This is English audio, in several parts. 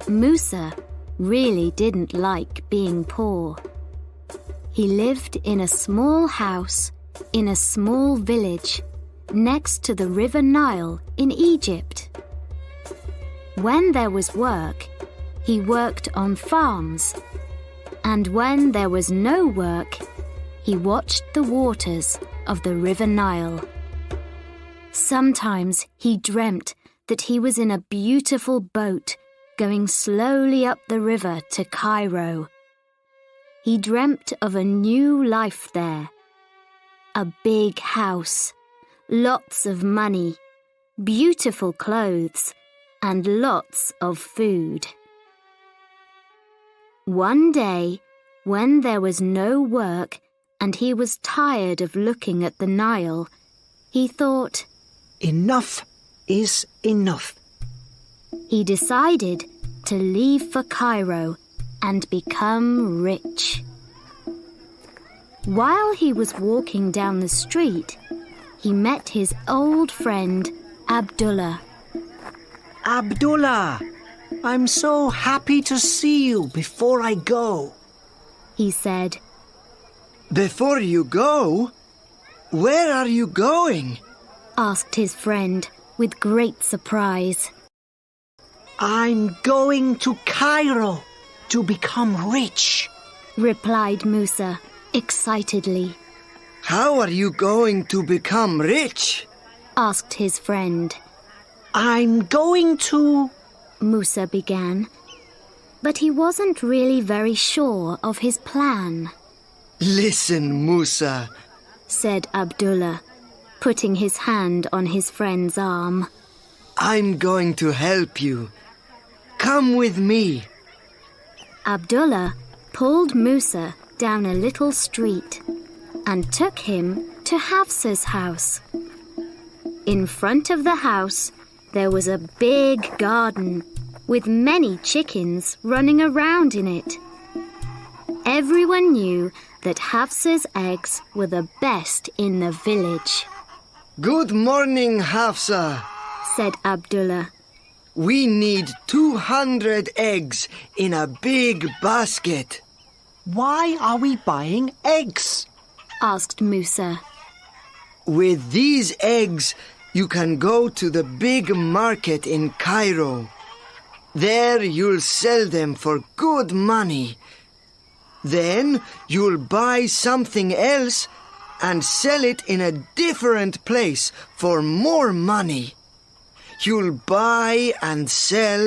Musa really didn't like being poor. He lived in a small house in a small village next to the River Nile in Egypt. When there was work, he worked on farms, and when there was no work, he watched the waters of the River Nile. Sometimes he dreamt that he was in a beautiful boat going slowly up the river to Cairo. He dreamt of a new life there. A big house, lots of money, beautiful clothes, and lots of food. One day, when there was no work and he was tired of looking at the Nile, he thought, "Enough is enough." He decided to leave for Cairo and become rich. While he was walking down the street, he met his old friend Abdullah. "Abdullah, I'm so happy to see you before I go," he said. "Before you go? Where are you going?" asked his friend with great surprise. "I'm going to Cairo to become rich," replied Musa excitedly. "How are you going to become rich?" asked his friend. "I'm going to..." Musa began, but he wasn't really very sure of his plan. "Listen, Musa," said Abdullah, putting his hand on his friend's arm. "I'm going to help you. Come with me." Abdullah pulled Musa down a little street and took him to Hafsa's house. In front of the house, there was a big garden with many chickens running around in it. Everyone knew that Hafsa's eggs were the best in the village. "Good morning, Hafsa," said Abdullah. "We need 200 eggs in a big basket." "Why are we buying eggs?" asked Musa. "With these eggs, you can go to the big market in Cairo. There you'll sell them for good money. Then you'll buy something else and sell it in a different place for more money. You'll buy and sell,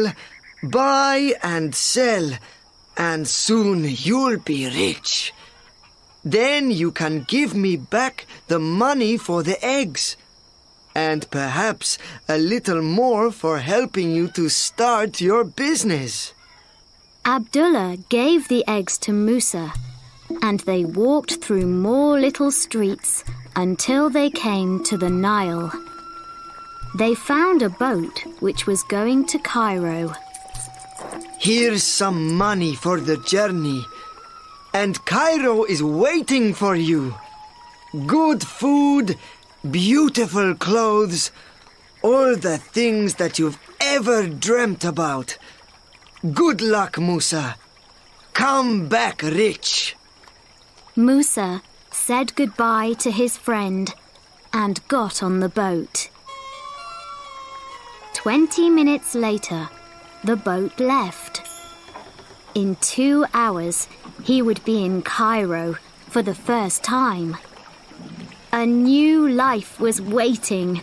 and soon you'll be rich. Then you can give me back the money for the eggs, and perhaps a little more for helping you to start your business." Abdullah gave the eggs to Musa, and they walked through more little streets until they came to the Nile. They found a boat which was going to Cairo. "Here's some money for the journey, and Cairo is waiting for you. Good food, beautiful clothes, all the things that you've ever dreamt about. Good luck, Musa. Come back rich." Musa said goodbye to his friend and got on the boat. 20 minutes later, the boat left. In 2 hours, he would be in Cairo for the first time. A new life was waiting.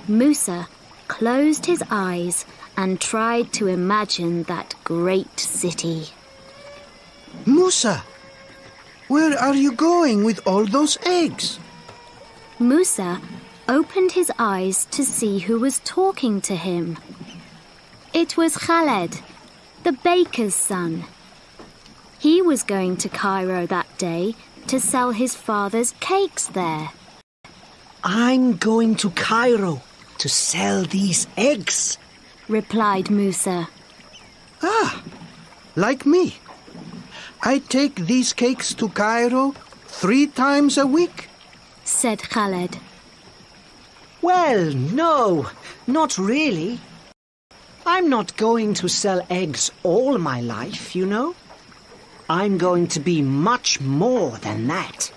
Musa closed his eyes and tried to imagine that great city. "Musa, where are you going with all those eggs?" Musa opened his eyes to see who was talking to him. It was Khaled, the baker's son. He was going to Cairo that day to sell his father's cakes there. "I'm going to Cairo to sell these eggs," replied Musa. "Ah, like me. I take these cakes to Cairo 3 times a week," said Khaled. "Well, no, not really." I'm not going to sell eggs all my life, you know. I'm going to be much more than that.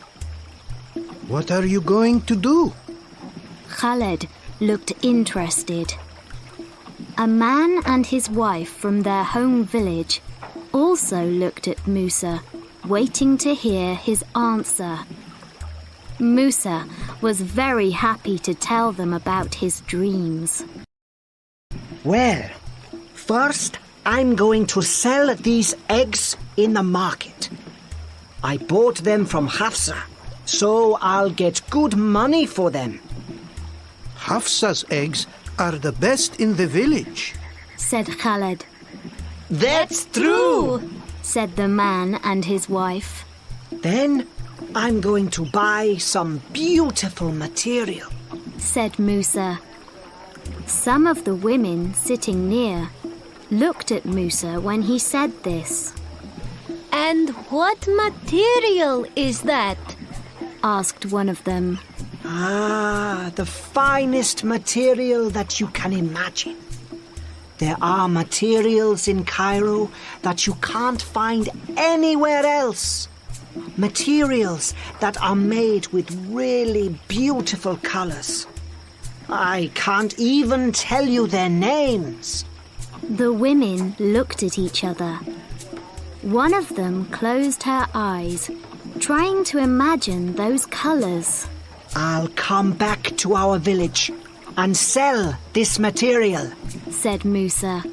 What are you going to do? Khaled looked interested. A man and his wife from their home village also looked at Musa, waiting to hear his answer. Musa was very happy to tell them about his dreams. Well, first I'm going to sell these eggs in the market. I bought them from Hafsa, so I'll get good money for them. Hafsa's eggs are the best in the village, Said Khaled. That's true! Said the man and his wife. Then I'm going to buy some beautiful material. Said Musa. Some of the women sitting near looked at Musa when he said this. And what material is that? Asked one of them. Ah, the finest material that you can imagine. There are materials in Cairo that you can't find anywhere else. Materials that are made with really beautiful colors. I can't even tell you their names. The women looked at each other. One of them closed her eyes, trying to imagine those colors. I'll come back to our village and sell this material. Said Musa.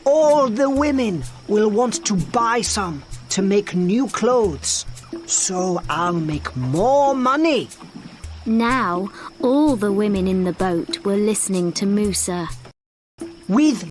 All the women will want to buy some to make new clothes. So I'll make more money. Now all the women in the boat were listening to Musa. With